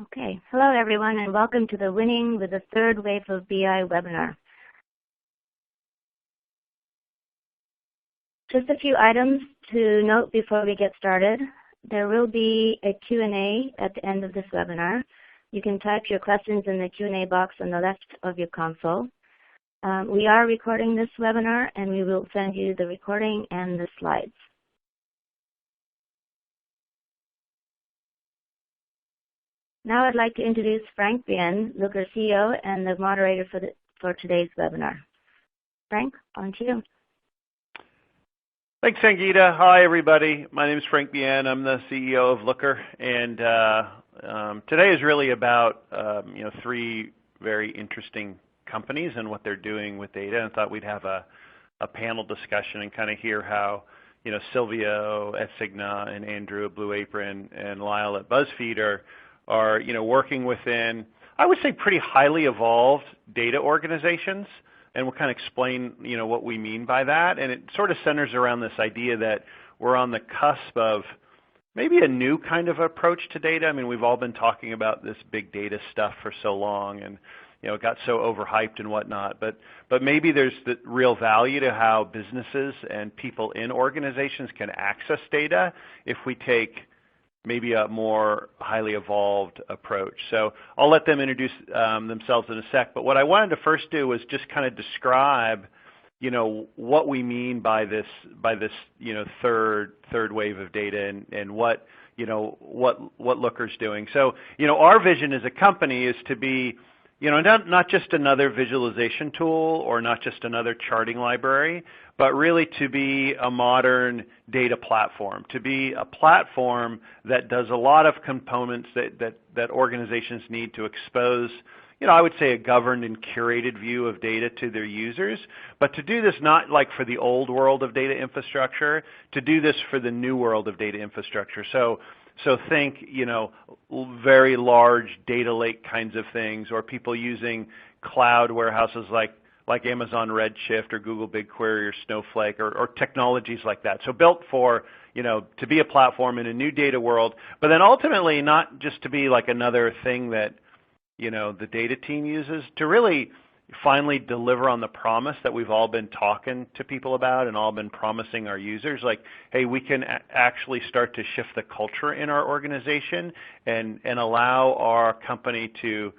Okay, hello everyone and welcome to the Winning with the Third Wave of BI webinar. Just a few items to note before we get started. There will be a Q&A at the end of this webinar. You can type your questions in the Q&A box on the left of your console. We are recording this webinar and we will send you the recording and the slides. Now I'd like to introduce Frank Bien, Looker CEO and the moderator for today's webinar. Frank, on to you. Thanks, Sangeeta. Hi, everybody. My name is Frank Bien. I'm the CEO of Looker, and today is really about three very interesting companies and what they're doing with data. And I thought we'd have a panel discussion and kind of hear how Silvio at Cigna and Andrew at Blue Apron and Lyle at BuzzFeed are working within, I would say, pretty highly evolved data organizations, and we'll kind of explain, what we mean by that. And it sort of centers around this idea that we're on the cusp of maybe a new kind of approach to data. I mean, we've all been talking about this big data stuff for so long, and it got so overhyped and whatnot. But maybe there's the real value to how businesses and people in organizations can access data if we take maybe a more highly evolved approach. So I'll let them introduce themselves in a sec. But what I wanted to first do was just kind of describe, what we mean by this third wave of data and what Looker's doing. So our vision as a company is to be not just another visualization tool or not just another charting library, but really to be a modern data platform, to be a platform that does a lot of components that organizations need to expose, I would say a governed and curated view of data to their users, but to do this not like for the old world of data infrastructure, to do this for the new world of data infrastructure. So think, very large data lake kinds of things, or people using cloud warehouses like Amazon Redshift or Google BigQuery or Snowflake or technologies like that. So built for, to be a platform in a new data world, but then ultimately not just to be like another thing that, the data team uses, to really finally deliver on the promise that we've all been talking to people about and all been promising our users, like, hey, we can actually start to shift the culture in our organization and allow our company to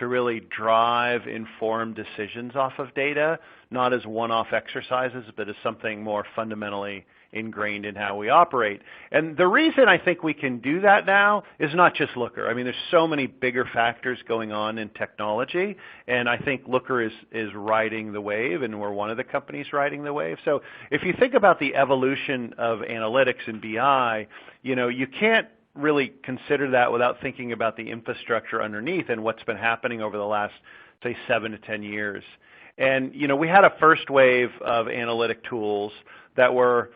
really drive informed decisions off of data, not as one-off exercises, but as something more fundamentally ingrained in how we operate. And the reason I think we can do that now is not just Looker. I mean, there's so many bigger factors going on in technology, and I think Looker is riding the wave, and we're one of the companies riding the wave. So if you think about the evolution of analytics and BI, you can't really consider that without thinking about the infrastructure underneath and what's been happening over the last, say, 7 to 10 years. And, we had a first wave of analytic tools that were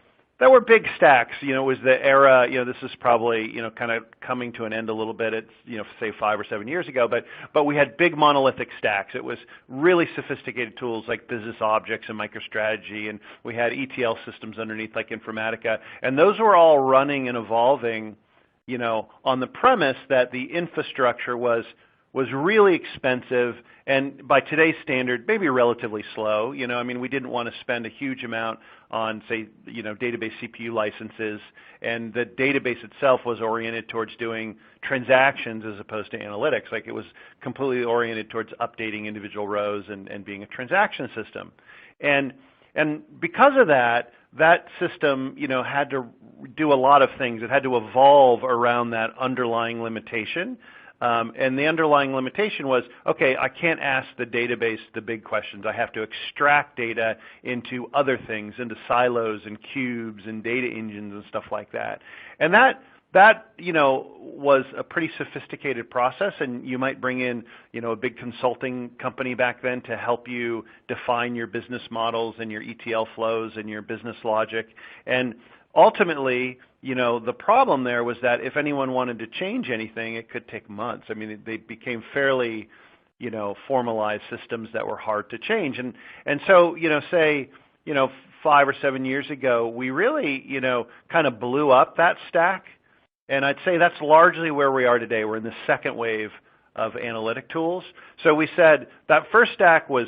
big stacks. It was the era, this is probably, kind of coming to an end a little bit. It's, say 5 or 7 years ago, but we had big monolithic stacks. It was really sophisticated tools like business objects and MicroStrategy, and we had ETL systems underneath like Informatica, and those were all running and evolving, on the premise that the infrastructure was really expensive and by today's standard, maybe relatively slow. We didn't want to spend a huge amount on, say, database CPU licenses, and the database itself was oriented towards doing transactions as opposed to analytics. Like, it was completely oriented towards updating individual rows and being a transaction system. And because of that system, had to do a lot of things. It had to evolve around that underlying limitation. And the underlying limitation was, okay, I can't ask the database the big questions. I have to extract data into other things, into silos and cubes and data engines and stuff like that. And that was a pretty sophisticated process, and you might bring in, a big consulting company back then to help you define your business models and your ETL flows and your business logic. And ultimately, the problem there was that if anyone wanted to change anything, it could take months. I mean, they became fairly, formalized systems that were hard to change. And so, say, 5 or 7 years ago, we really, kind of blew up that stack And I'd say that's largely where we are today. We're in the second wave of analytic tools. So we said that first stack was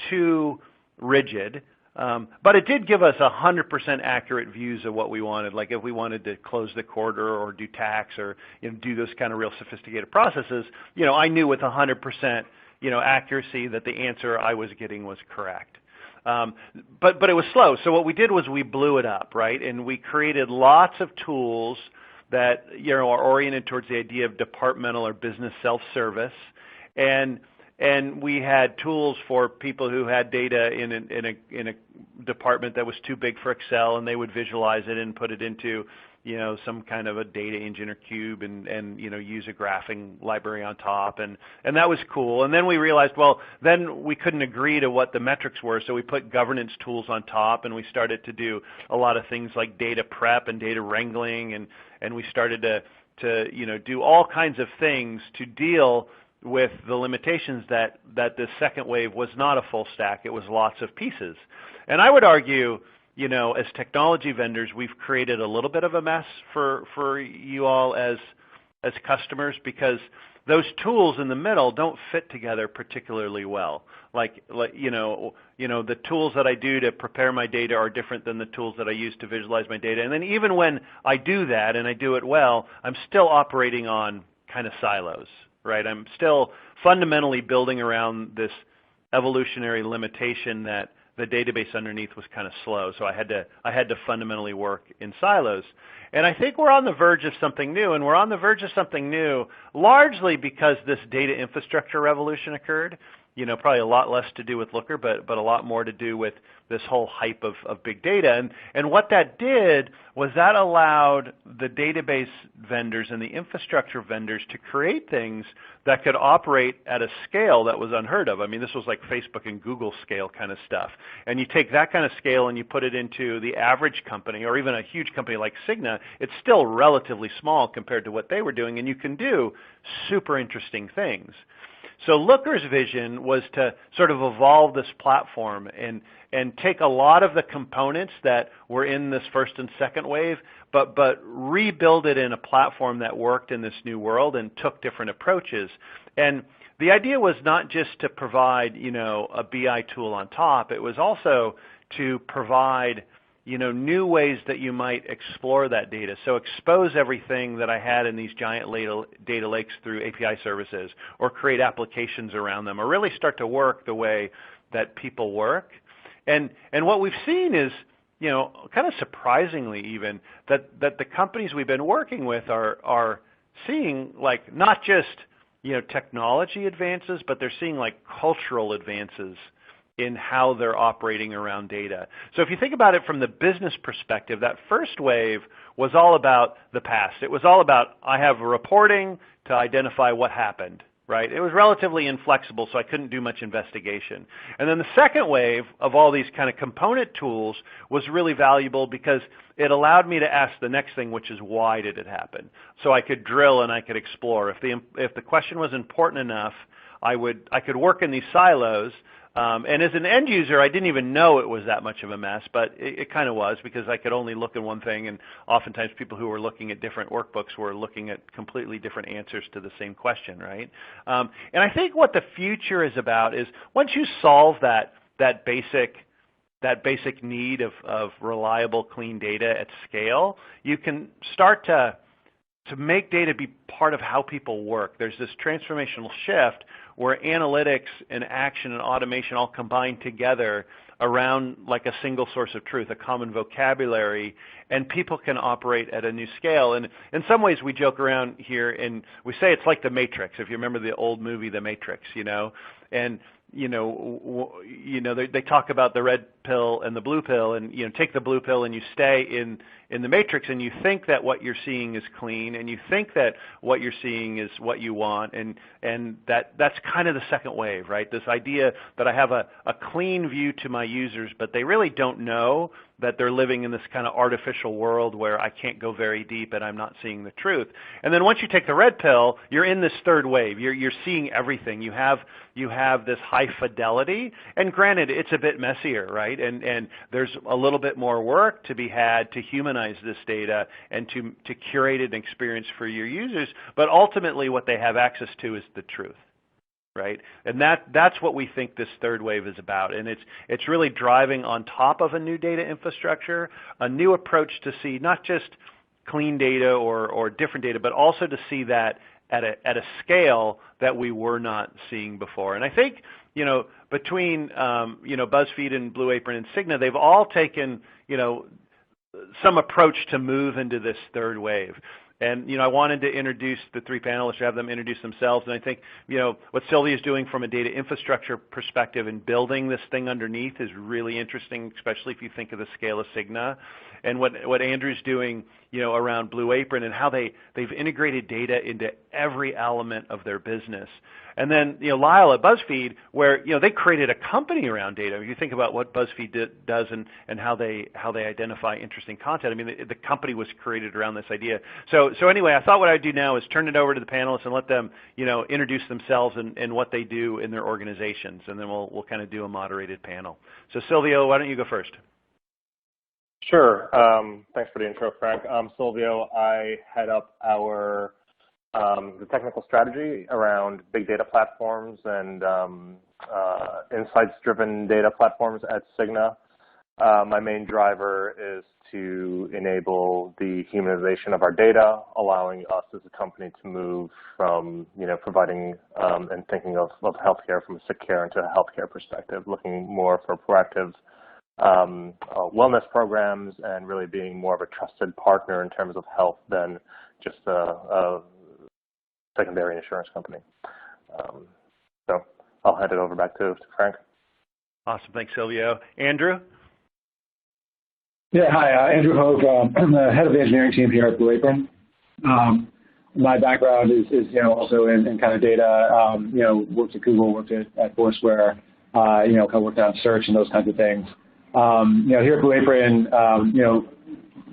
too rigid, but it did give us 100% accurate views of what we wanted. Like if we wanted to close the quarter or do tax or do those kind of real sophisticated processes, I knew with 100% accuracy that the answer I was getting was correct. But it was slow. So what we did was we blew it up, right? And we created lots of tools that are oriented towards the idea of departmental or business self-service, and we had tools for people who had data in a department that was too big for Excel, and they would visualize it and put it into some kind of a data engine or cube and use a graphing library on top, and that was cool. And then we realized, well, then we couldn't agree to what the metrics were, so we put governance tools on top, and we started to do a lot of things like data prep and data wrangling, and we started to do all kinds of things to deal with the limitations that the second wave was not a full stack. It was lots of pieces. And I would argue, as technology vendors, we've created a little bit of a mess for you all as customers, because those tools in the middle don't fit together particularly well. Like the tools that I do to prepare my data are different than the tools that I use to visualize my data. And then even when I do that and I do it well, I'm still operating on kind of silos, right? I'm still fundamentally building around this evolutionary limitation that the database underneath was kind of slow, so I had to fundamentally work in silos. And I think we're on the verge of something new, and we're on the verge of something new largely because this data infrastructure revolution occurred. Probably a lot less to do with Looker, but a lot more to do with this whole hype of big data. And what that did was that allowed the database vendors and the infrastructure vendors to create things that could operate at a scale that was unheard of. I mean, this was like Facebook and Google scale kind of stuff. And you take that kind of scale and you put it into the average company, or even a huge company like Cigna, it's still relatively small compared to what they were doing, and you can do super interesting things. So Looker's vision was to sort of evolve this platform and take a lot of the components that were in this first and second wave, but rebuild it in a platform that worked in this new world and took different approaches. And the idea was not just to provide, a BI tool on top. It was also to provide new ways that you might explore that data. So expose everything that I had in these giant data lakes through API services, or create applications around them, or really start to work the way that people work. And what we've seen is, kind of surprisingly even, that the companies we've been working with are seeing like not just technology advances, but they're seeing like cultural advances in how they're operating around data. So if you think about it from the business perspective, that first wave was all about the past. It was all about, I have reporting to identify what happened, right? It was relatively inflexible, so I couldn't do much investigation. And then the second wave of all these kind of component tools was really valuable because it allowed me to ask the next thing, which is, why did it happen? So I could drill and I could explore. If the question was important enough, I could work in these silos. And as an end user, I didn't even know it was that much of a mess, but it kind of was, because I could only look at one thing, and oftentimes people who were looking at different workbooks were looking at completely different answers to the same question, right? And I think what the future is about is once you solve that basic need of reliable, clean data at scale, you can start to make data be part of how people work. There's this transformational shift where analytics and action and automation all combine together around like a single source of truth, a common vocabulary, and people can operate at a new scale. And in some ways we joke around here and we say it's like the Matrix, if you remember the old movie The Matrix, and they talk about the red pill and the blue pill, and take the blue pill and you stay in the Matrix, and you think that what you're seeing is clean, and you think that what you're seeing is what you want, and that's kind of the second wave, right? This idea that I have a clean view to my users, but they really don't know that they're living in this kind of artificial world where I can't go very deep and I'm not seeing the truth. And then once you take the red pill, you're in this third wave. You're seeing everything. You have this high fidelity, and granted, it's a bit messier, right? right? And there's a little bit more work to be had to humanize this data and to curate an experience for your users, but ultimately what they have access to is the truth. Right, and that's what we think this third wave is about, and it's really driving on top of a new data infrastructure, a new approach to see not just clean data or different data, but also to see that at a scale that we were not seeing before. And I think between BuzzFeed and Blue Apron and Cigna, they've all taken some approach to move into this third wave. And I wanted to introduce the three panelists, to have them introduce themselves. And I think what Sylvia is doing from a data infrastructure perspective and building this thing underneath is really interesting, especially if you think of the scale of Cigna. And what Andrew's doing around Blue Apron and how they've integrated data into every element of their business. And then Lyle at BuzzFeed, where they created a company around data. If you think about what BuzzFeed does and how they identify interesting content, I mean the company was created around this idea. So anyway, I thought what I'd do now is turn it over to the panelists and let them introduce themselves and what they do in their organizations, and then we'll kind of do a moderated panel. So Silvio, why don't you go first? Sure. Thanks for the intro, Frank. I'm Silvio. I head up the technical strategy around big data platforms and insights-driven data platforms at Cigna. My main driver is to enable the humanization of our data, allowing us as a company to move from providing and thinking of healthcare from a sick care into a healthcare perspective, looking more for proactive wellness programs and really being more of a trusted partner in terms of health than just a secondary insurance company. So I'll hand it over back to Frank. Awesome. Thanks, Silvio. Andrew? Yeah, hi. Andrew Hogue. I'm the head of the engineering team here at Blue Apron. My background is also in kind of data. Worked at Google, worked at Foursquare, kind of worked on search and those kinds of things. Here at Blue Apron,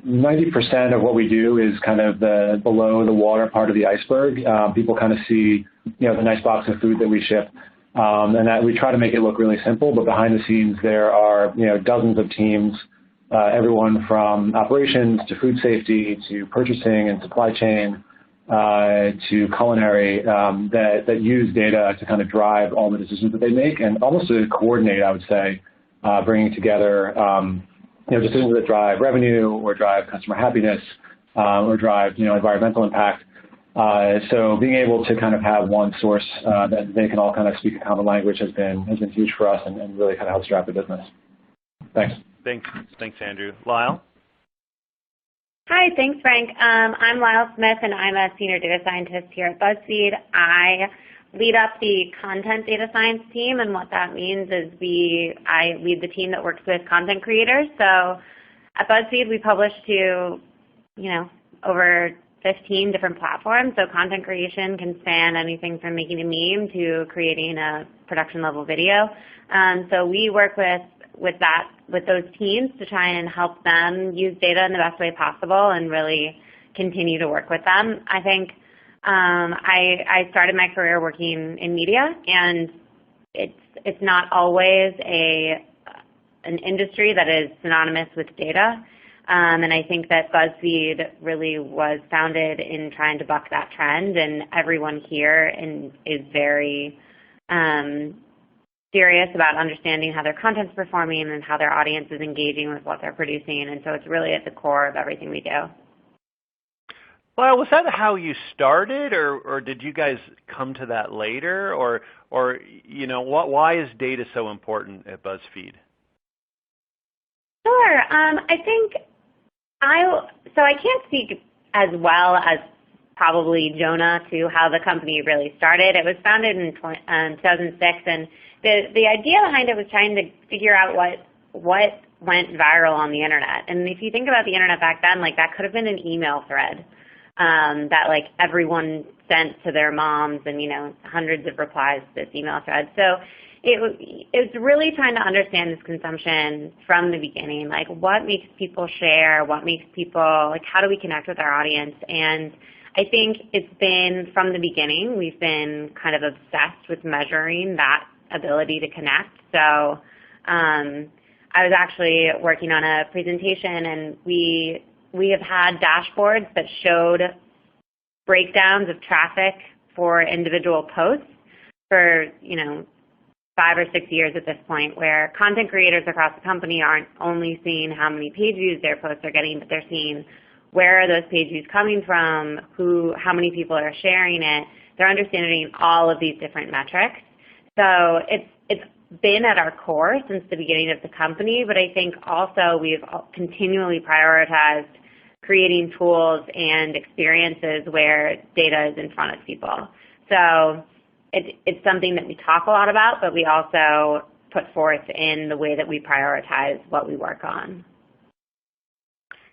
90% of what we do is kind of the below the water part of the iceberg. People kind of see, the nice box of food that we ship, and that we try to make it look really simple. But behind the scenes, there are dozens of teams, everyone from operations to food safety to purchasing and supply chain to culinary that use data to kind of drive all the decisions that they make, and almost to coordinate, I would say, bringing together decisions that drive revenue or drive customer happiness or drive environmental impact. So being able to kind of have one source that they can all kind of speak a common language has been huge for us and really kind of helps drive the business. Thanks. Thanks, Andrew. Lyle? Hi, thanks, Frank. I'm Lyle Smith, and I'm a senior data scientist here at BuzzFeed. I lead up the content data science team, and what that means is I lead the team that works with content creators. So at BuzzFeed, we publish to, over 15 different platforms. So content creation can span anything from making a meme to creating a production level video. So we work with those teams to try and help them use data in the best way possible and really continue to work with them. I think I started my career working in media, and it's not always an industry that is synonymous with data. And I think that BuzzFeed really was founded in trying to buck that trend, and everyone here is very serious about understanding how their content's performing and how their audience is engaging with what they're producing. And so it's really at the core of everything we do. Well, was that how you started, or did you guys come to that later, or why is data so important at BuzzFeed? Sure. I think I can't speak as well as probably Jonah to how the company really started. It was founded in 2006, and the idea behind it was trying to figure out what went viral on the internet. And if you think about the internet back then, that could have been an email thread that everyone sent to their moms, and hundreds of replies to this email thread. So it was really trying to understand this consumption from the beginning, what makes people share, what makes people, how do we connect with our audience. And I think it's been, from the beginning, we've been kind of obsessed with measuring that ability to connect. So I was actually working on a presentation, and we have had dashboards that showed breakdowns of traffic for individual posts for 5 or 6 years at this point, where content creators across the company aren't only seeing how many page views their posts are getting, but they're seeing where are those page views coming from, how many people are sharing it. They're understanding all of these different metrics. So it's been at our core since the beginning of the company, but I think also we've continually prioritized creating tools and experiences where data is in front of people. So it's something that we talk a lot about, but we also put forth in the way that we prioritize what we work on.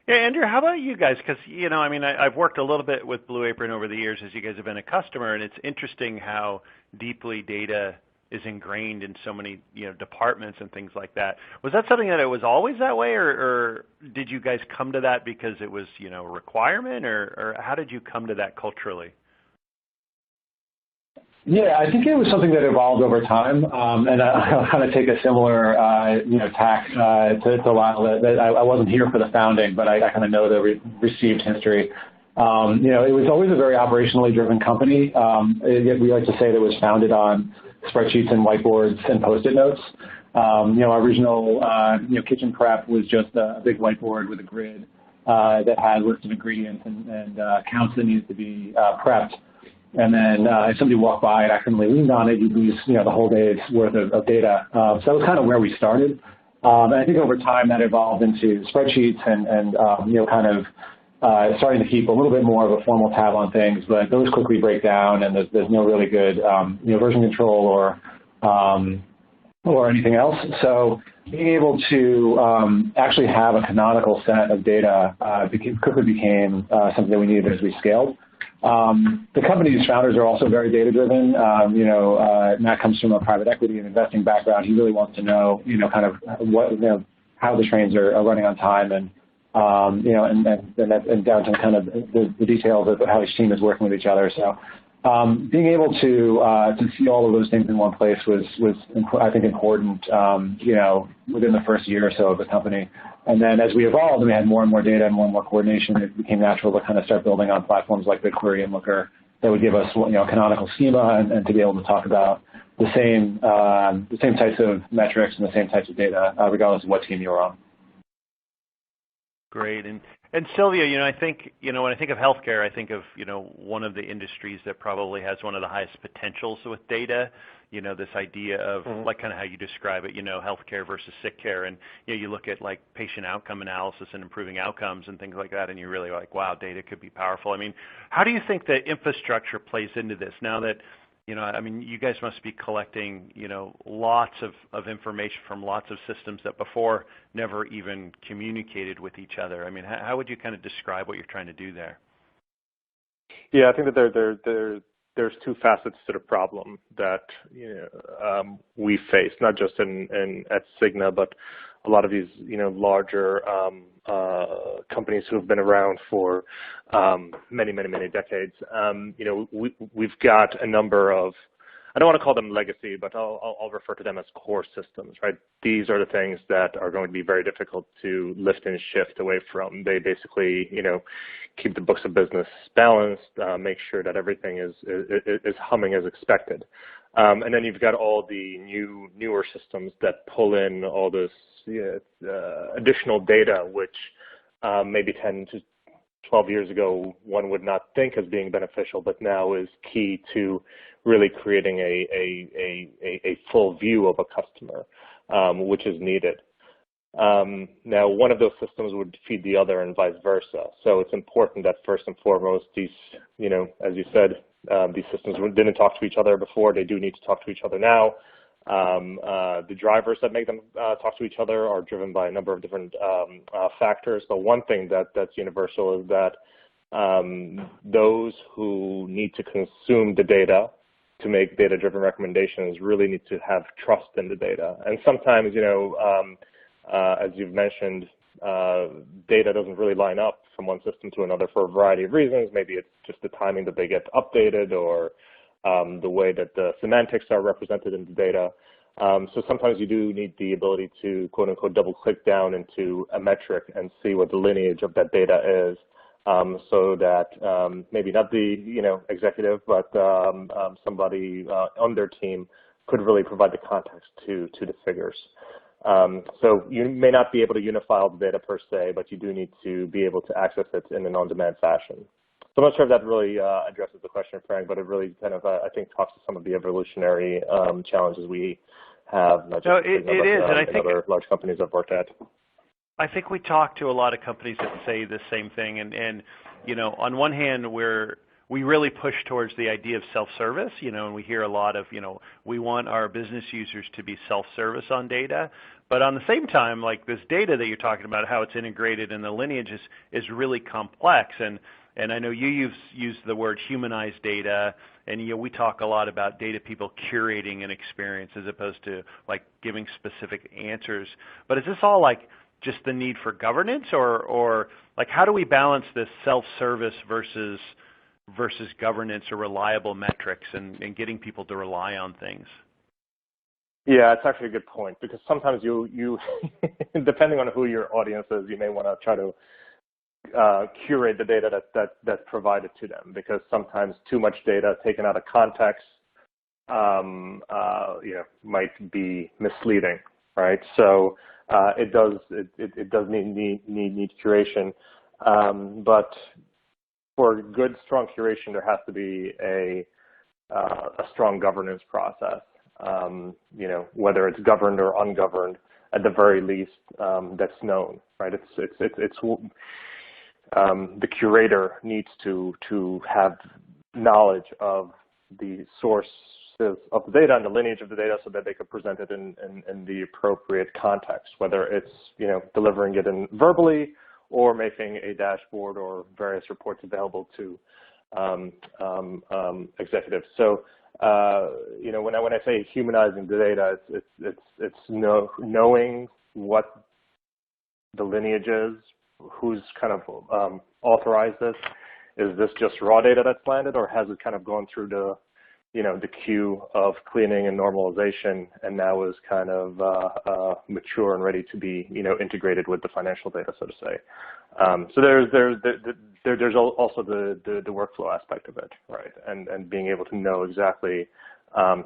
Yeah, Andrew, how about you guys? Because, I've worked a little bit with Blue Apron over the years as you guys have been a customer, and it's interesting how deeply data is ingrained in so many departments and things like that. Was that something that it was always that way, or did you guys come to that because it was a requirement, or how did you come to that culturally? Yeah, I think it was something that evolved over time, and I'll kind of take a similar tack to Lyle. That I wasn't here for the founding, but I kind of know the received history. It was always a very operationally driven company. We like to say that it was founded on spreadsheets and whiteboards and Post-it notes. Our original kitchen prep was just a big whiteboard with a grid that had lists of ingredients and counts that needed to be prepped. And then if somebody walked by and accidentally leaned on it, you'd lose the whole day's worth of data. So that was kind of where we started. And I think over time that evolved into spreadsheets and starting to keep a little bit more of a formal tab on things, but those quickly break down, and there's no really good version control or anything else. So being able to actually have a canonical set of data quickly became something that we needed as we scaled. The company's founders are also very data-driven. Matt comes from a private equity and investing background. He really wants to know, how the trains are running on time, and down to kind of the details of how each team is working with each other. So being able to see all of those things in one place was I think important, within the first year or so of the company. And then as we evolved and we had more and more data and more and more coordination, it became natural to kind of start building on platforms like BigQuery and Looker that would give us a canonical schema and to be able to talk about the same types of metrics and the same types of data, regardless of what team you're on. Great. And Sylvia, I think, when I think of healthcare, I think of, one of the industries that probably has one of the highest potentials with data, this idea of like kind of how you describe it, healthcare versus sick care. And, you look at like patient outcome analysis and improving outcomes and things like that, and you're really like, wow, data could be powerful. I mean, how do you think the infrastructure plays into this now that, you guys must be collecting, lots of information from lots of systems that before never even communicated with each other. I mean, how would you kind of describe what you're trying to do there? Yeah, I think that there's two facets to the problem that we face, not just at Cigna, but a lot of these larger companies who have been around for many decades. We've got a number of, I don't want to call them legacy, but I'll refer to them as core systems, right? These are the things that are going to be very difficult to lift and shift away from. They basically, keep the books of business balanced, make sure that everything is humming as expected. And then you've got all the newer systems that pull in all this additional data, which maybe 10 to 12 years ago one would not think as being beneficial, but now is key to really creating a full view of a customer, which is needed. Now, one of those systems would feed the other and vice versa. So it's important that first and foremost, these, as you said, these systems didn't talk to each other before. They do need to talk to each other now. The drivers that make them talk to each other are driven by a number of different factors. But one thing that's universal is that those who need to consume the data to make data-driven recommendations really need to have trust in the data. And sometimes, as you've mentioned, data doesn't really line up from one system to another for a variety of reasons. Maybe it's just the timing that they get updated, or the way that the semantics are represented in the data. So sometimes you do need the ability to, quote unquote, double click down into a metric and see what the lineage of that data is, so that maybe not the executive, but somebody on their team could really provide the context to the figures. So you may not be able to unify all the data per se, but you do need to be able to access it in an on-demand fashion. So I'm not sure if that really addresses the question, Frank, but it really kind of, I think, talks to some of the evolutionary challenges we have, not just and I think other large companies I've worked at. I think we talk to a lot of companies that say the same thing, and on one hand, we really push towards the idea of self-service, and we hear a lot of, we want our business users to be self-service on data. But on the same time, like this data that you're talking about, how it's integrated in the lineage is really complex. And I know you use the word humanized data, and we talk a lot about data people curating an experience as opposed to like giving specific answers. But is this all like just the need for governance, or like how do we balance this self-service versus governance or reliable metrics and getting people to rely on things? Yeah, it's actually a good point, because sometimes you depending on who your audience is, you may want to try to curate the data that's provided to them, because sometimes too much data taken out of context might be misleading, right? So it does need curation, but for good, strong curation, there has to be a strong governance process. Whether it's governed or ungoverned, at the very least, that's known, right? It's the curator needs to have knowledge of the sources of the data and the lineage of the data, so that they could present it in the appropriate context, whether it's delivering it in verbally or making a dashboard or various reports available to executives. So when I say humanizing the data, it's knowing what the lineage is, who's kind of authorized this. Is this just raw data that's landed, or has it kind of gone through the queue of cleaning and normalization, and now is kind of mature and ready to be integrated with the financial data, so to say. So there's also the workflow aspect of it, right? And being able to know exactly,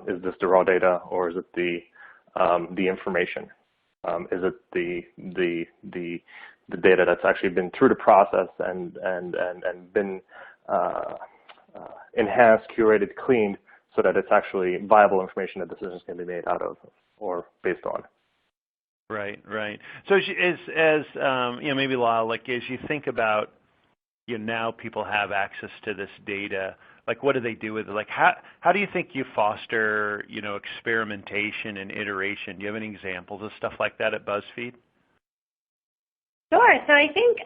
is this the raw data, or is it the information? Is it the data that's actually been through the process and been enhanced, curated, cleaned, so that it's actually viable information that decisions can be made out of or based on. Right. So as maybe Lyle, like as you think about, now people have access to this data, like what do they do with it? Like how do you think you foster, experimentation and iteration? Do you have any examples of stuff like that at BuzzFeed? Sure. So I think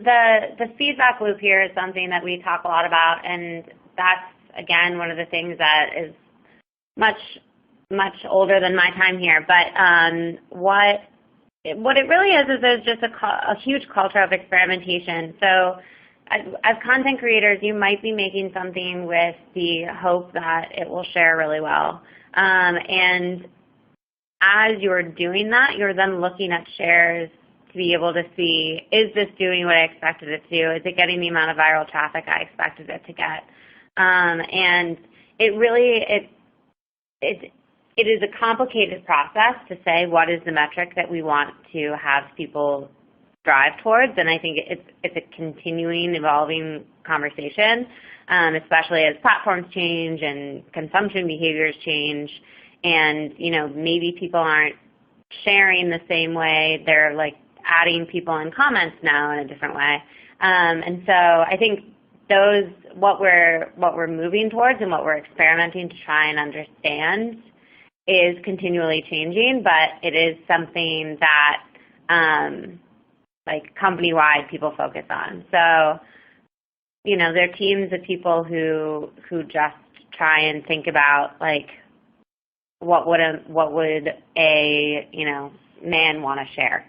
the feedback loop here is something that we talk a lot about, and that's, again, one of the things that is much older than my time here. But what it really is there's just a huge culture of experimentation. So as content creators, you might be making something with the hope that it will share really well. And as you're doing that, you're then looking at shares to be able to see, is this doing what I expected it to do? Is it getting the amount of viral traffic I expected it to get? And it is a complicated process to say what is the metric that we want to have people drive towards, and I think it's a continuing, evolving conversation, especially as platforms change and consumption behaviors change, and maybe people aren't sharing the same way. They're like adding people in comments now in a different way, and so I think what we're moving towards and what we're experimenting to try and understand is continually changing, but it is something that like company-wide people focus on. So, there are teams of people who just try and think about like what would a man want to share?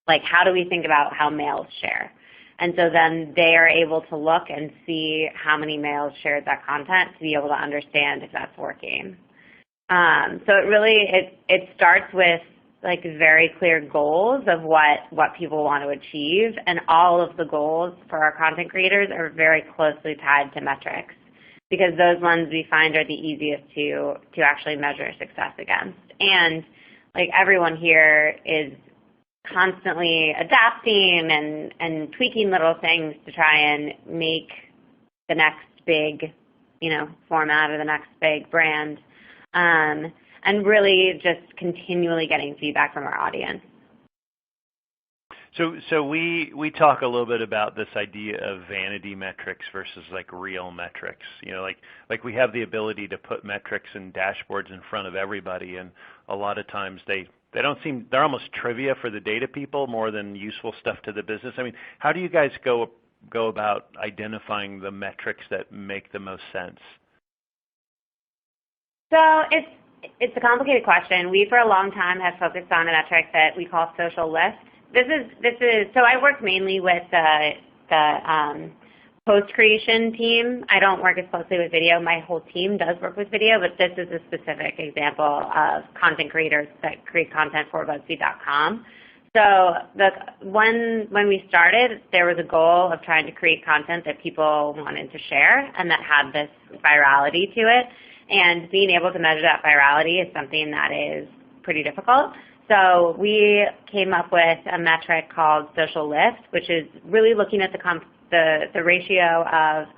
Like, how do we think about how males share? And so then they are able to look and see how many males shared that content to be able to understand if that's working. So it really, it starts with like very clear goals of what people want to achieve, and all of the goals for our content creators are very closely tied to metrics, because those ones we find are the easiest to actually measure success against. And like everyone here is constantly adapting and tweaking little things to try and make the next big, format or the next big brand. And really just continually getting feedback from our audience. So we talk a little bit about this idea of vanity metrics versus like real metrics. Like we have the ability to put metrics and dashboards in front of everybody, and a lot of times they're almost trivia for the data people more than useful stuff to the business. I mean, how do you guys go about identifying the metrics that make the most sense? So it's a complicated question. We, for a long time, have focused on a metric that we call social lift. So I work mainly with the post-creation team. I don't work as closely with video. My whole team does work with video, but this is a specific example of content creators that create content for BuzzFeed.com. So when we started, there was a goal of trying to create content that people wanted to share and that had this virality to it. And being able to measure that virality is something that is pretty difficult. So we came up with a metric called social lift, which is really looking at the ratio of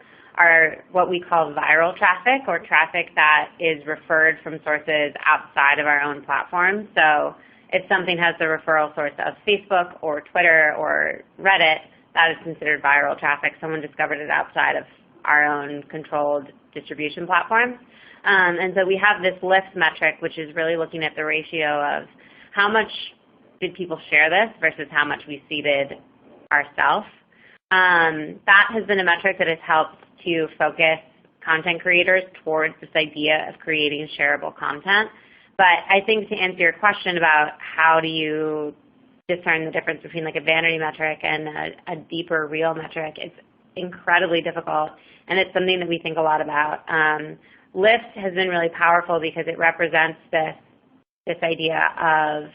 what we call viral traffic, or traffic that is referred from sources outside of our own platform. So if something has the referral source of Facebook or Twitter or Reddit, that is considered viral traffic. Someone discovered it outside of our own controlled distribution platform. And so we have this lift metric, which is really looking at the ratio of how much did people share this versus how much we seeded ourselves. That has been a metric that has helped to focus content creators towards this idea of creating shareable content. But I think to answer your question about how do you discern the difference between like a vanity metric and a deeper real metric, it's incredibly difficult, and it's something that we think a lot about. Lift has been really powerful because it represents this idea of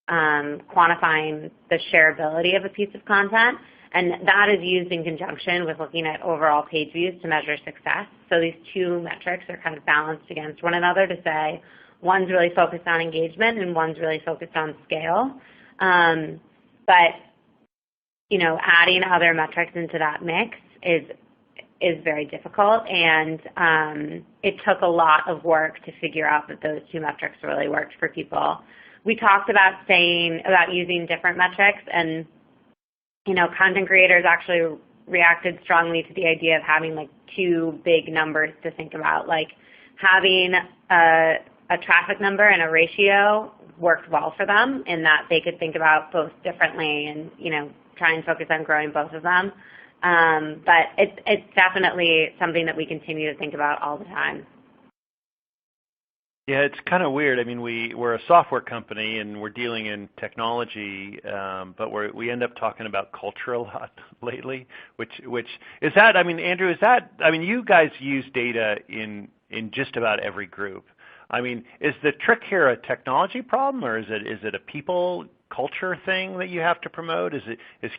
quantifying the shareability of a piece of content, and that is used in conjunction with looking at overall page views to measure success. So these two metrics are kind of balanced against one another to say one's really focused on engagement and one's really focused on scale. But adding other metrics into that mix is very difficult, and it took a lot of work to figure out that those two metrics really worked for people. We talked about using different metrics, and content creators actually reacted strongly to the idea of having like two big numbers to think about. Like having a traffic number and a ratio worked well for them in that they could think about both differently and try and focus on growing both of them. But it's definitely something that we continue to think about all the time. Yeah, it's kind of weird. I mean, we're a software company and we're dealing in technology, but we end up talking about culture a lot lately. Which is that? I mean, Andrew, is that? I mean, you guys use data in just about every group. I mean, is the trick here a technology problem, or is it a people culture thing that you have to promote? Is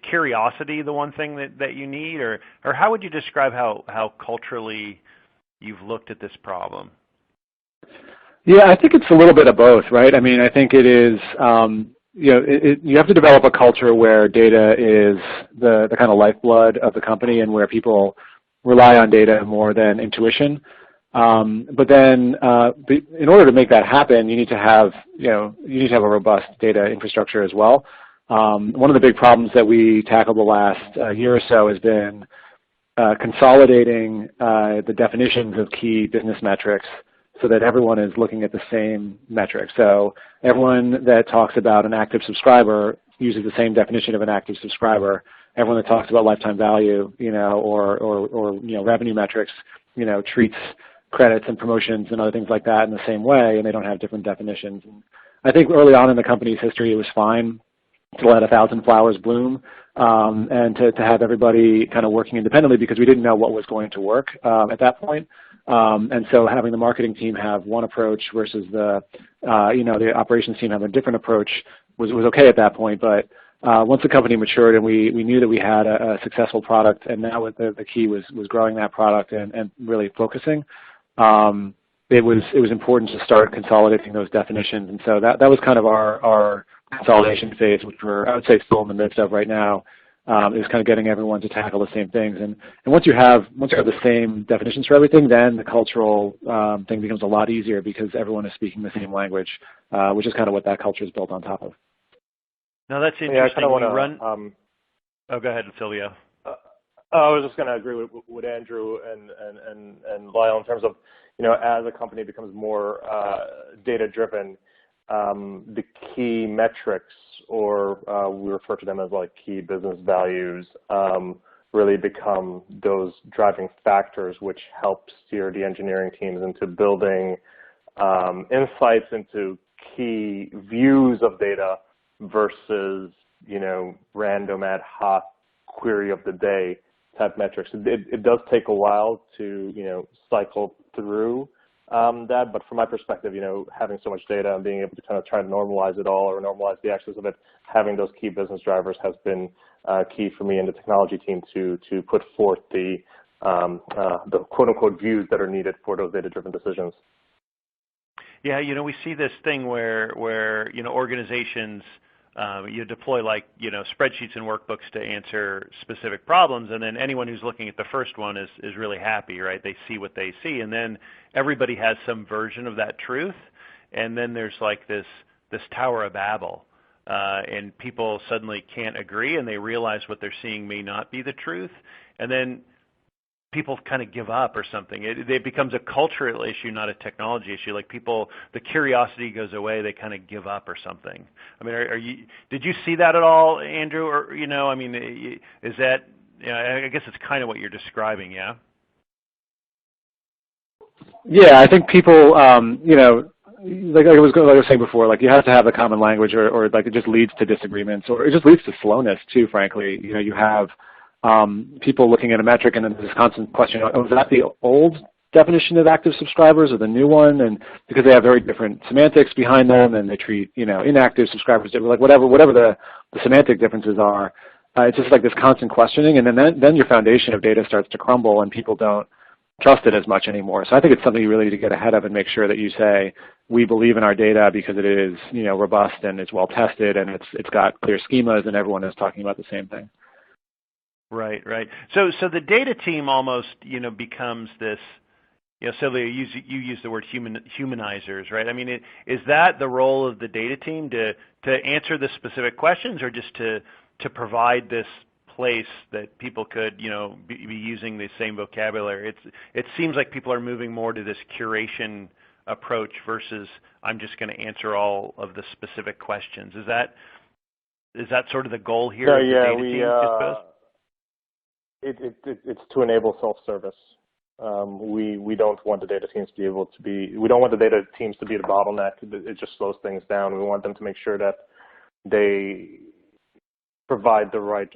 curiosity the one thing that you need, or how would you describe how culturally you've looked at this problem? Yeah, I think it's a little bit of both, right? I mean, I think it is, you have to develop a culture where data is the kind of lifeblood of the company and where people rely on data more than intuition. But then, in order to make that happen, you need to have, a robust data infrastructure as well. One of the big problems that we tackled the last year or so has been consolidating the definitions of key business metrics so that everyone is looking at the same metric. So everyone that talks about an active subscriber uses the same definition of an active subscriber. Everyone that talks about lifetime value, or revenue metrics, treats credits and promotions and other things like that in the same way, and they don't have different definitions. And I think early on in the company's history, it was fine to let 1,000 flowers bloom and to have everybody kind of working independently because we didn't know what was going to work at that point. And so having the marketing team have one approach versus the operations team have a different approach was okay at that point. But once the company matured and we knew that we had a successful product, and now the key was growing that product and really focusing, it was important to start consolidating those definitions. And so that was kind of our consolidation phase, which I would say, still in the midst of right now. Is kind of getting everyone to tackle the same things. And once you have the same definitions for everything, then the cultural thing becomes a lot easier because everyone is speaking the same language, which is kind of what that culture is built on top of. No, that's interesting. Yeah, I kind of want to oh, go ahead, Silvio. I was just going to agree with Andrew and Lyle in terms of, as a company becomes more data-driven, the key metrics, or we refer to them as like key business values, really become those driving factors which help steer the engineering teams into building insights into key views of data versus, random ad hoc query of the day type metrics. It does take a while to, cycle through that, but from my perspective, having so much data and being able to kind of try to normalize it all or normalize the access of it, having those key business drivers has been key for me and the technology team to put forth the quote-unquote views that are needed for those data-driven decisions. Yeah, we see this thing where organizations you deploy spreadsheets and workbooks to answer specific problems, and then anyone who's looking at the first one is really happy, right? They see what they see, and then everybody has some version of that truth, and then there's like this Tower of Babel, and people suddenly can't agree, and they realize what they're seeing may not be the truth, and then people kind of give up or something. It becomes a cultural issue, not a technology issue. Like the curiosity goes away, they kind of give up or something. I mean, did you see that at all, Andrew? Or, is that, I guess it's kind of what you're describing, yeah? Yeah, I think people, like I was saying before, like you have to have a common language or like it just leads to disagreements, or it just leads to slowness too, frankly. You have people looking at a metric and then this constant question, is that the old definition of active subscribers or the new one? And because they have very different semantics behind them and they treat, inactive subscribers differently, like whatever the semantic differences are, it's just like this constant questioning, and then your foundation of data starts to crumble and people don't trust it as much anymore. So I think it's something you really need to get ahead of and make sure that you say, we believe in our data because it is, robust and it's well tested and it's got clear schemas and everyone is talking about the same thing. Right. So the data team almost, becomes this, Sylvia, you use the word humanizers, right? I mean, is that the role of the data team to answer the specific questions, or just to provide this place that people could, be using the same vocabulary? It seems like people are moving more to this curation approach versus I'm just going to answer all of the specific questions. Is that sort of the goal here? No, yeah, it's to enable self-service. We don't want the data teams to be able to be. We don't want the data teams to be the bottleneck. It just slows things down. We want them to make sure that they provide the right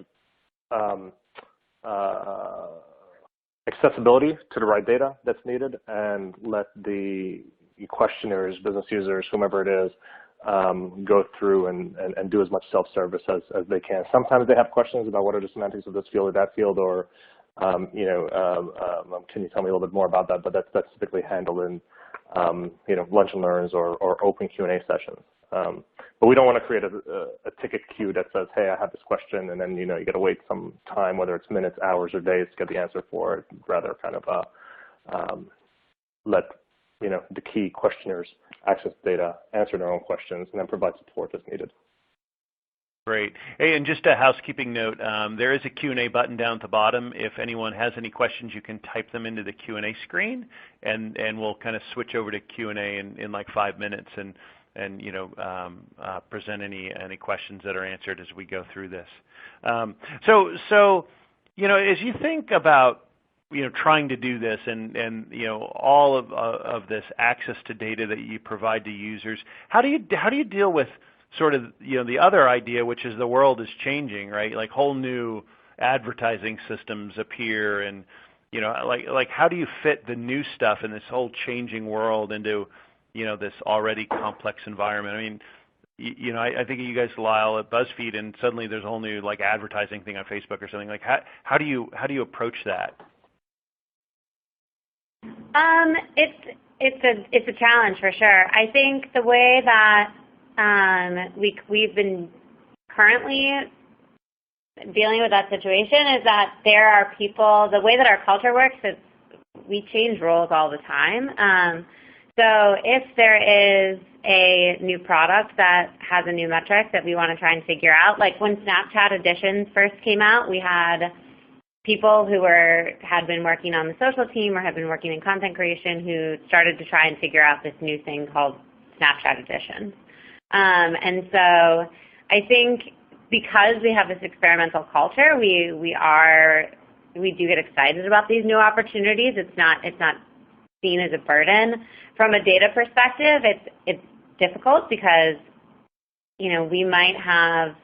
accessibility to the right data that's needed, and let the questioners, business users, whomever it is, go through and do as much self-service as they can. Sometimes they have questions about what are the semantics of this field or that field, or can you tell me a little bit more about that? But that's typically handled in lunch and learns or open Q&A sessions. But we don't want to create a ticket queue that says, hey, I have this question, and then you got to wait some time, whether it's minutes, hours, or days, to get the answer for it. Rather, kind of let the key questioners access data, answer their own questions, and then provide support as needed. Great. Hey, and just a housekeeping note, there is a Q&A button down at the bottom. If anyone has any questions, you can type them into the Q&A screen, and we'll kind of switch over to Q&A in like 5 minutes and present any questions that are answered as we go through this. So as you think about trying to do this and all of this access to data that you provide to users, how do you deal with sort of the other idea, which is the world is changing, right? Like whole new advertising systems appear, and like how do you fit the new stuff in this whole changing world into, this already complex environment? I mean, I think of you guys, Lyle, at BuzzFeed, and suddenly there's a whole new like advertising thing on Facebook or something. Like how do you approach that? It's a challenge for sure. I think the way that we've been currently dealing with that situation is that there are people, the way that our culture works is we change roles all the time. So if there is a new product that has a new metric that we want to try and figure out, like when Snapchat Editions first came out, we had people who had been working on the social team or had been working in content creation who started to try and figure out this new thing called Snapchat Editions. And so I think because we have this experimental culture, we do get excited about these new opportunities. It's not seen as a burden. From a data perspective, it's difficult because Snapchat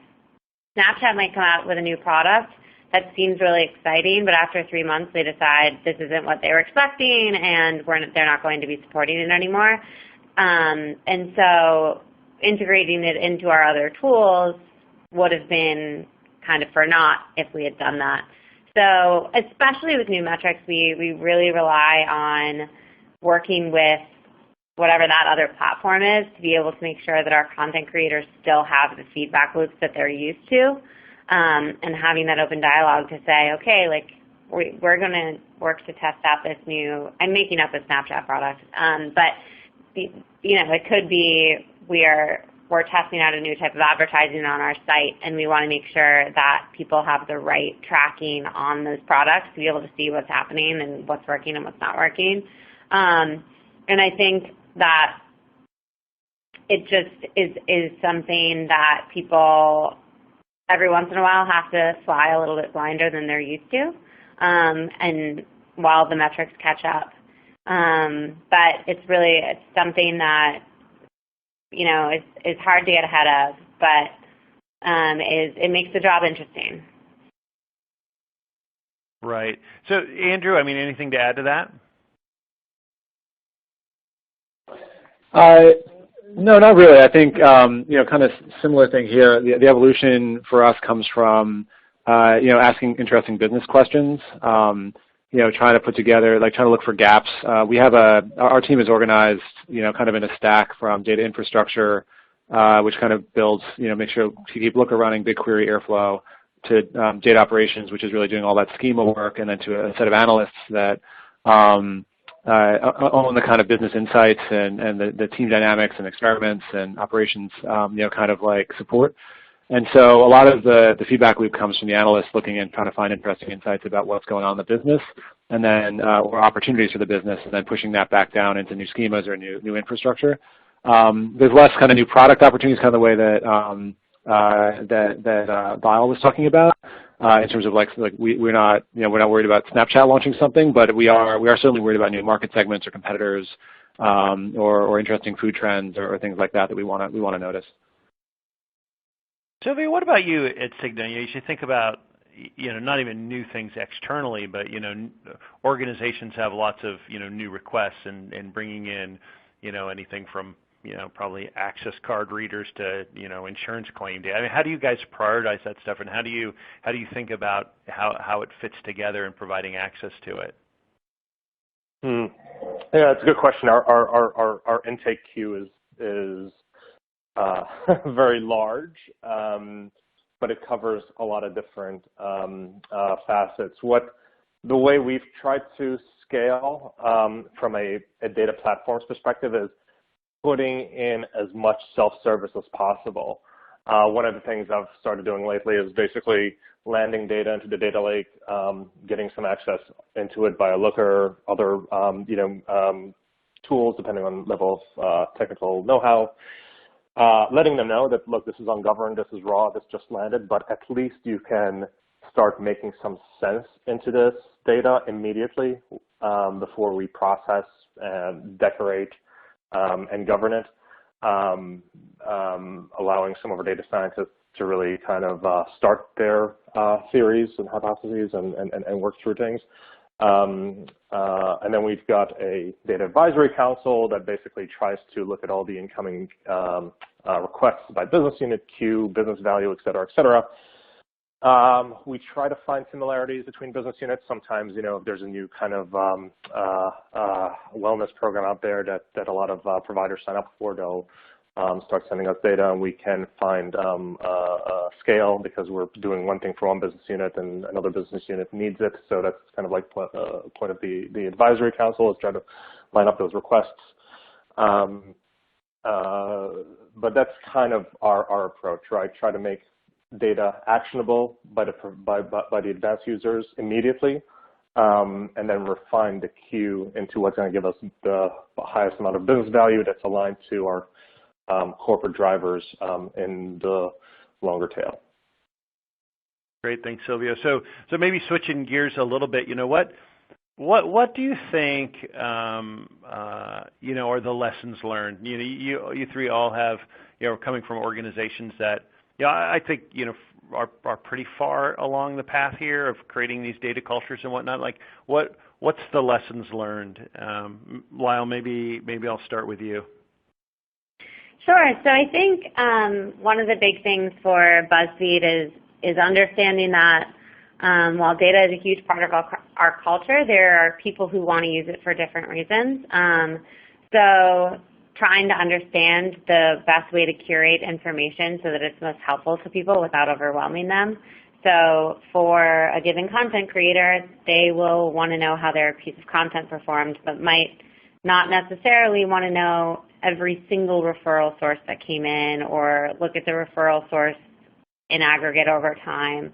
might come out with a new product that seems really exciting, but after 3 months they decide this isn't what they were expecting and they're not going to be supporting it anymore. And so integrating it into our other tools would have been kind of for naught if we had done that. So especially with new metrics, we really rely on working with whatever that other platform is to be able to make sure that our content creators still have the feedback loops that they're used to, and having that open dialogue to say, okay, like we're going to work to test out this new, I'm making up a Snapchat product, but it could be we're testing out a new type of advertising on our site, and we want to make sure that people have the right tracking on those products to be able to see what's happening and what's working and what's not working. And I think that it just is something that people every once in a while have to fly a little bit blinder than they're used to, and while the metrics catch up. But it's something that is hard to get ahead of, but it makes the job interesting. Right. So Andrew, I mean, anything to add to that? No, not really. I think, kind of similar thing here. The evolution for us comes from, asking interesting business questions, trying to put together, trying to look for gaps. We have our team is organized, kind of in a stack from data infrastructure, which kind of builds, make sure to keep Looker running, BigQuery, Airflow, to data operations, which is really doing all that schema work, and then to a set of analysts that own the kind of business insights and the team dynamics and experiments and operations, kind of like support. And so a lot of the feedback loop comes from the analysts looking and trying to find interesting insights about what's going on in the business, and then or opportunities for the business, and then pushing that back down into new schemas or new infrastructure. There's less kind of new product opportunities, kind of the way that Lyle was talking about, in terms of we're not worried about Snapchat launching something, but we are certainly worried about new market segments or competitors, or interesting food trends or things like that we want to notice. Sylvia, what about you at Cigna? You should think about, not even new things externally, but, organizations have lots of, new requests and bringing in, anything from, probably access card readers to, insurance claim data. I mean, how do you guys prioritize that stuff, and how do you think about how it fits together and providing access to it? Yeah, it's a good question. Our intake queue is very large, but it covers a lot of different facets. The way we've tried to scale from a data platforms perspective is putting in as much self-service as possible. One of the things I've started doing lately is basically landing data into the data lake, getting some access into it via Looker, other tools depending on level of technical know-how. Letting them know that, look, this is ungoverned, this is raw, this just landed, but at least you can start making some sense into this data immediately before we process and decorate and govern it, allowing some of our data scientists to really kind of start their theories and hypotheses and work through things. And then we've got a data advisory council that basically tries to look at all the incoming requests by business unit, queue, business value, et cetera, et cetera. We try to find similarities between business units. Sometimes, if there's a new kind of wellness program out there that a lot of providers sign up for, they'll start sending us data, and we can find a scale because we're doing one thing for one business unit and another business unit needs it. So that's kind of like point of the advisory council, is try to line up those requests. But that's kind of our approach, right? Try to make data actionable by the advanced users immediately, and then refine the queue into what's going to give us the highest amount of business value that's aligned to our corporate drivers in the longer tail. Great, thanks, Silvio. So maybe switching gears a little bit, what do you think are the lessons learned? You three all have coming from organizations that I think are pretty far along the path here of creating these data cultures and whatnot. Like what's the lessons learned? Lyle, maybe I'll start with you. Sure. So I think one of the big things for BuzzFeed is understanding that while data is a huge part of our culture, there are people who want to use it for different reasons. So trying to understand the best way to curate information so that it's most helpful to people without overwhelming them. So for a given content creator, they will want to know how their piece of content performed, but might not necessarily want to know every single referral source that came in or look at the referral source in aggregate over time.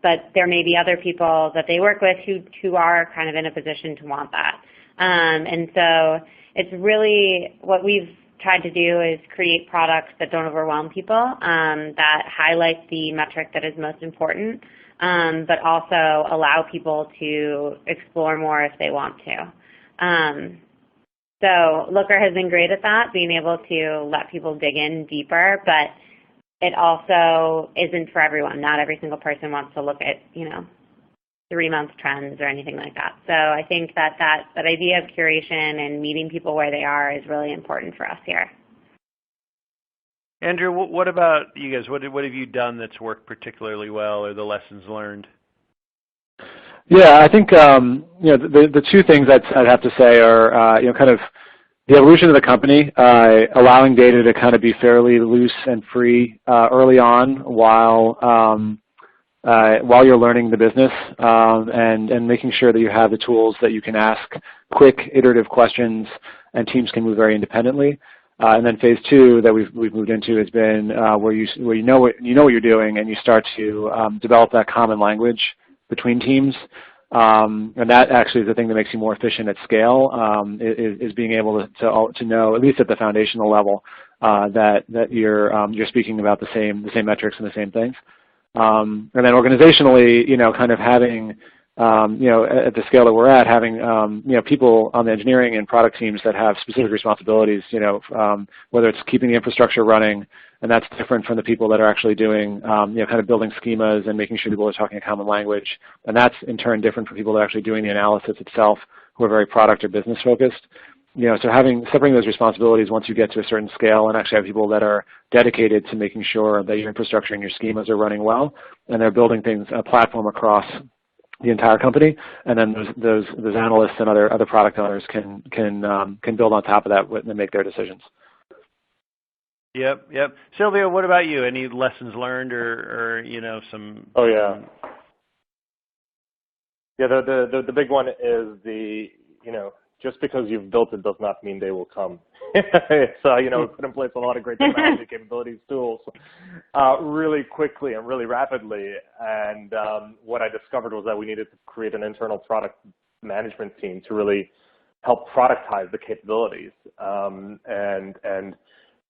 But there may be other people that they work with who are kind of in a position to want that. And so it's really what we've tried to do is create products that don't overwhelm people, that highlight the metric that is most important, but also allow people to explore more if they want to. So Looker has been great at that, being able to let people dig in deeper, but it also isn't for everyone. Not every single person wants to look at, 3-month trends or anything like that. So I think that idea of curation and meeting people where they are is really important for us here. Andrew, what about you guys? What have you done that's worked particularly well, or the lessons learned? Yeah, I think the two things I'd have to say are kind of the evolution of the company, allowing data to kind of be fairly loose and free early on while you're learning the business, and making sure that you have the tools that you can ask quick, iterative questions, and teams can move very independently. And then phase two that we've moved into has been where you know what you're doing, and you start to develop that common language between teams. And that actually is the thing that makes you more efficient at scale, is being able to know, at least at the foundational level, that you're speaking about the same metrics and the same things. And then organizationally, kind of having, at the scale that we're at, having, people on the engineering and product teams that have specific responsibilities, whether it's keeping the infrastructure running, and that's different from the people that are actually doing, kind of building schemas and making sure people are talking a common language. And that's in turn different from people that are actually doing the analysis itself, who are very product or business focused. So separating those responsibilities once you get to a certain scale, and actually have people that are dedicated to making sure that your infrastructure and your schemas are running well, and they're building a platform across the entire company, and then those analysts and other product owners can build on top of that and make their decisions. Yep. Silvio, what about you? Any lessons learned or some? Oh yeah. Yeah, the big one is just because you've built it does not mean they will come. So, we put in place a lot of great technology capabilities, tools, really quickly and really rapidly. And what I discovered was that we needed to create an internal product management team to really help productize the capabilities,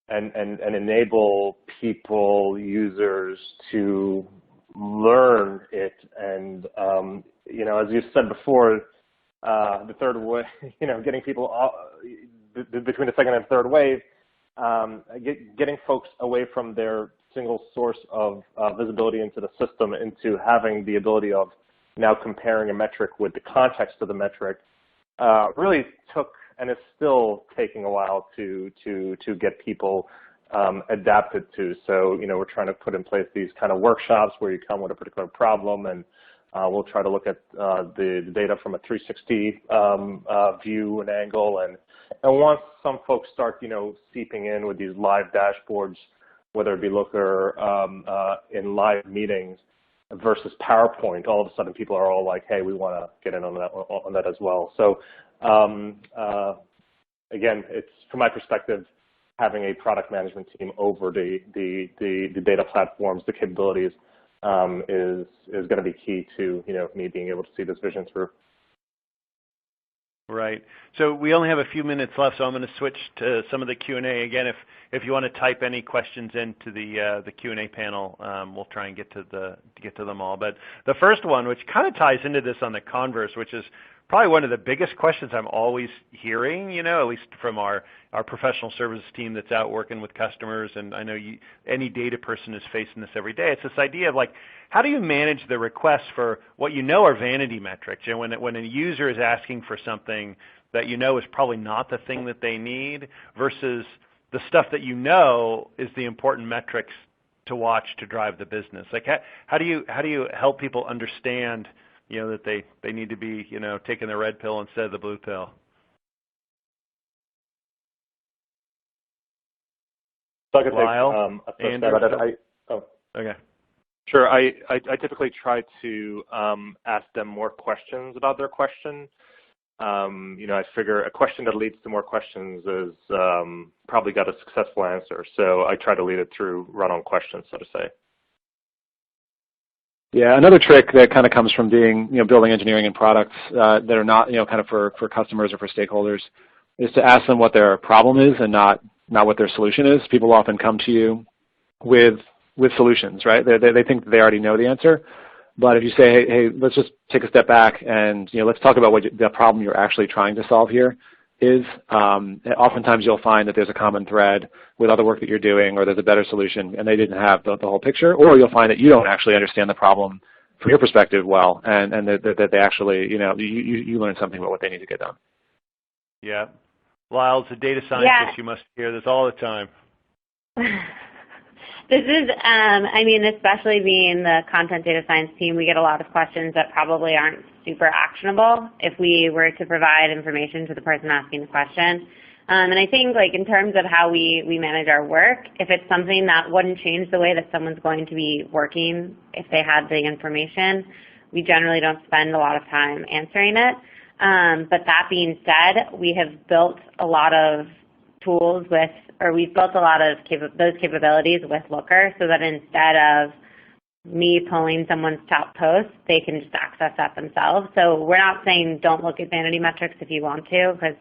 and enable people, users, to learn it. And, as you said before, the third wave, getting people between the second and third wave, getting folks away from their single source of visibility into the system into having the ability of now comparing a metric with the context of the metric really took, and is still taking a while to get people adapted to. So, we're trying to put in place these kind of workshops where you come with a particular problem, and we'll try to look at the data from a 360 view and angle. And once some folks start, seeping in with these live dashboards, whether it be Looker in live meetings versus PowerPoint, all of a sudden people are all like, hey, we want to get in on that as well. So again, it's, from my perspective, having a product management team over the data platforms, the capabilities, is going to be key to me being able to see this vision through. Right. So we only have a few minutes left, so I'm going to switch to some of the Q&A. Again, if you want to type any questions into the Q&A panel, we'll try and get to them all. But the first one, which kind of ties into this on the converse, which is probably one of the biggest questions I'm always hearing, at least from our professional services team that's out working with customers, and I know any data person is facing this every day. It's this idea of like, how do you manage the requests for what are vanity metrics? When a user is asking for something that is probably not the thing that they need, versus the stuff that is the important metrics to watch to drive the business. Like, how do you help people understand that they need to be taking the red pill instead of the blue pill? So I could Lyle, take a first stab at it. Okay. Sure. I typically try to ask them more questions about their question. I figure a question that leads to more questions is probably got a successful answer. So I try to lead it through run-on questions, so to say. Yeah, another trick that kind of comes from being, building engineering and products that are not, kind of for customers or for stakeholders, is to ask them what their problem is and not what their solution is. People often come to you with solutions, right? They think they already know the answer. But if you say, hey, let's just take a step back and let's talk about what the problem you're actually trying to solve here is, oftentimes you'll find that there's a common thread with other work that you're doing, or there's a better solution, and they didn't have the whole picture, or you'll find that you don't actually understand the problem from your perspective well, and that they actually, you learn something about what they need to get done. Yeah. Lyle, as a data scientist, you must hear this all the time. This is, especially being the content data science team, we get a lot of questions that probably aren't super actionable if we were to provide information to the person asking the question. And I think, in terms of how we manage our work, if it's something that wouldn't change the way that someone's going to be working if they had the information, we generally don't spend a lot of time answering it. But that being said, we have built a lot of tools we've built a lot of those capabilities with Looker, so that instead of me pulling someone's top post, they can just access that themselves. So we're not saying don't look at vanity metrics if you want to, because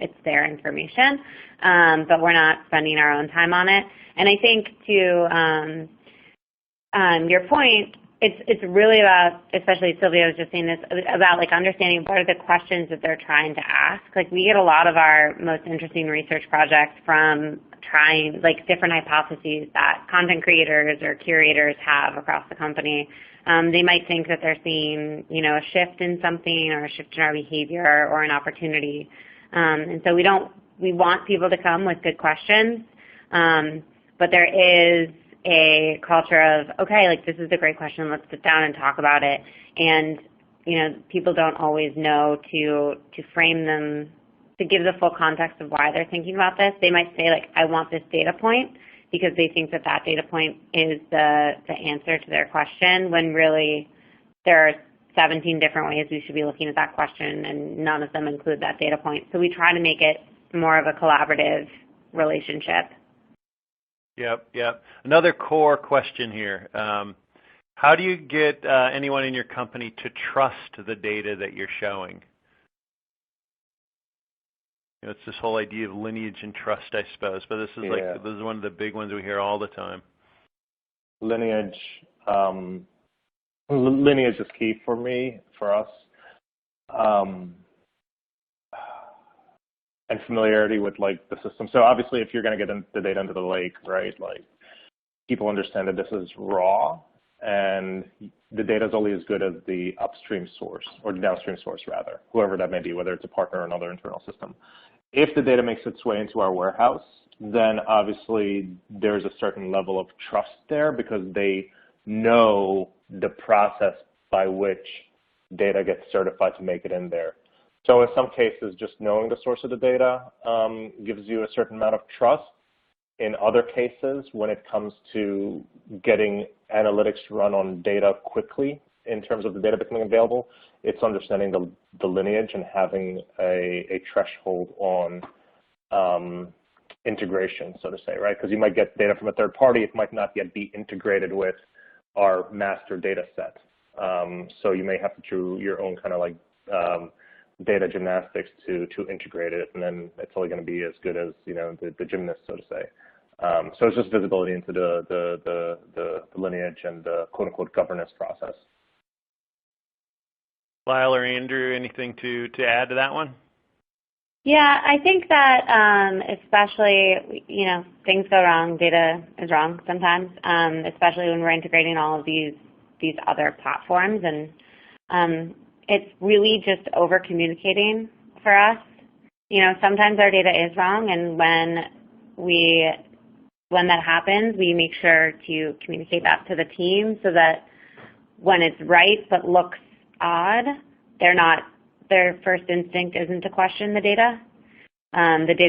it's their information, but we're not spending our own time on it. And I think to your point, it's really about, especially Sylvia was just saying this, about understanding what are the questions that they're trying to ask. We get a lot of our most interesting research projects from trying different hypotheses that content creators or curators have across the company. They might think that they're seeing, a shift in something, or a shift in our behavior, or an opportunity. And so we want people to come with good questions, but there is a culture of, okay, this is a great question, let's sit down and talk about it. And, people don't always know to frame them, to give the full context of why they're thinking about this. They might say, I want this data point, because they think that data point is the answer to their question, when really there are 17 different ways we should be looking at that question, and none of them include that data point. So we try to make it more of a collaborative relationship. Yep. Another core question here. How do you get anyone in your company to trust the data that you're showing? It's this whole idea of lineage and trust, I suppose, but this is this is one of the big ones we hear all the time. Lineage is key for us. And familiarity with the system. So obviously, if you're going to get the data into the lake, right? People understand that this is raw, and the data is only as good as the upstream source, or the downstream source rather, whoever that may be, whether it's a partner or another internal system. If the data makes its way into our warehouse, then obviously there's a certain level of trust there because they know the process by which data gets certified to make it in there. So in some cases, just knowing the source of the data gives you a certain amount of trust. In other cases, when it comes to getting analytics to run on data quickly in terms of the data becoming available, it's understanding the lineage and having a threshold on integration, so to say, right? Because you might get data from a third party, it might not yet be integrated with our master data set. So you may have to do your own kind of like data gymnastics to integrate it, and then it's only going to be as good as the gymnast, so to say. So it's just visibility into the lineage and the quote-unquote governance process. Lyle or Andrew, anything to add to that one? Yeah, I think that especially, things go wrong, data is wrong sometimes, especially when we're integrating all of these other platforms. And it's really just over-communicating for us. Sometimes our data is wrong, and when that happens, we make sure to communicate that to the team so that when it's right but looks odd, their first instinct isn't to question the data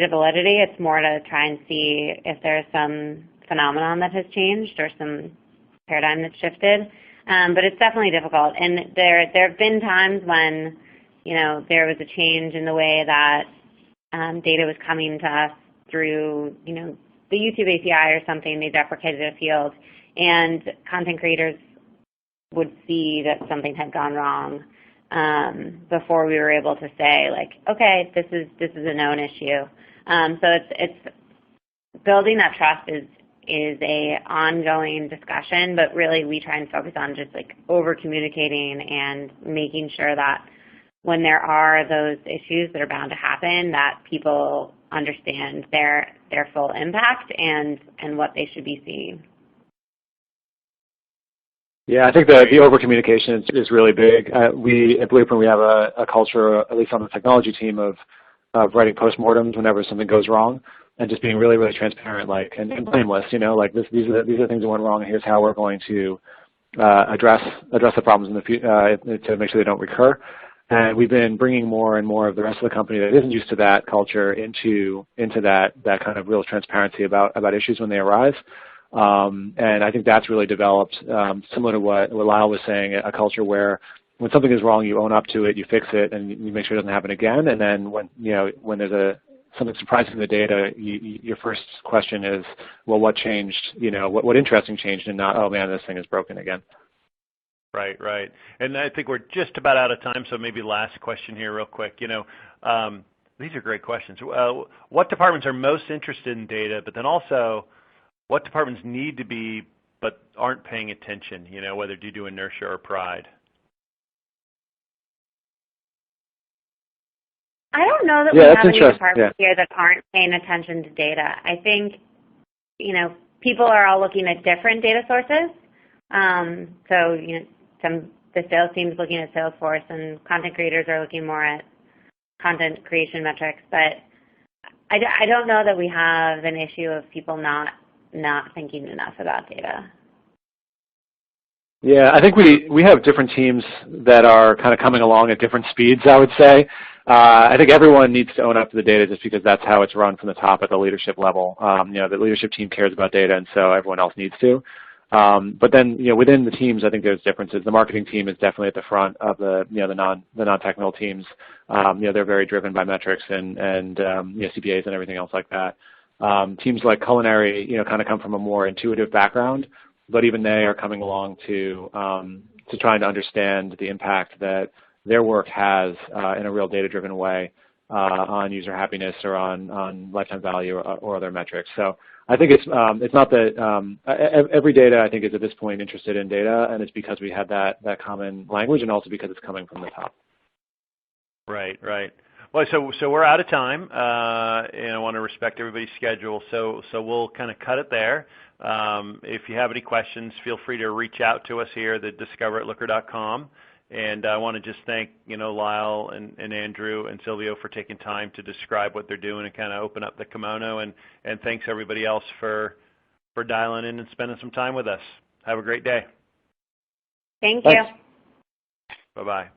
validity. It's more to try and see if there's some phenomenon that has changed or some paradigm that's shifted. But it's definitely difficult. And there have been times when, there was a change in the way that data was coming to us through, the YouTube API or something. They deprecated a field, and content creators would see that something had gone wrong before we were able to say, like, okay, this is a known issue. So it's building that trust is a ongoing discussion, but really we try and focus on just like over communicating and making sure that when there are those issues that are bound to happen, that people understand their full impact and what they should be seeing. Yeah, I think the over-communication is really big. We at Blueprint, we have a culture, at least on the technology team, of writing postmortems whenever something goes wrong, and just being really, really transparent, and blameless. Like these are the things that went wrong, and here's how we're going to address the problems in the future to make sure they don't recur. And we've been bringing more and more of the rest of the company that isn't used to that culture into that kind of real transparency about issues when they arise. And I think that's really developed, similar to what Lyle was saying, a culture where when something is wrong, you own up to it, you fix it, and you make sure it doesn't happen again. And then when there's something surprising in the data, your first question is, well, what changed? What interesting changed, and not, oh man, this thing is broken again. Right. And I think we're just about out of time, so maybe last question here real quick. These are great questions. What departments are most interested in data, but then also what departments need to be but aren't paying attention, whether due to inertia or pride? I don't know that we have any departments here that aren't paying attention to data. I think, people are all looking at different data sources. The sales team is looking at Salesforce, and content creators are looking more at content creation metrics. But I don't know that we have an issue of people not thinking enough about data. Yeah, I think we have different teams that are kind of coming along at different speeds, I would say. I think everyone needs to own up to the data just because that's how it's run from the top at the leadership level. The leadership team cares about data, and so everyone else needs to. But then, within the teams, I think there's differences. The marketing team is definitely at the front of the non-technical teams. They're very driven by metrics and CPAs and everything else like that. Teams like culinary, kind of come from a more intuitive background, but even they are coming along to trying to understand the impact that their work has in a real data-driven way on user happiness or on lifetime value or other metrics. So I think it's not that every data, I think, is at this point interested in data, and it's because we have that common language, and also because it's coming from the top. Right. Well, so we're out of time, and I want to respect everybody's schedule, so we'll kind of cut it there. If you have any questions, feel free to reach out to us here at discover@looker.com. And I want to just thank, Lyle and Andrew and Silvio for taking time to describe what they're doing and kind of open up the kimono. And thanks everybody else for dialing in and spending some time with us. Have a great day. Thank you. Thanks. Bye-bye.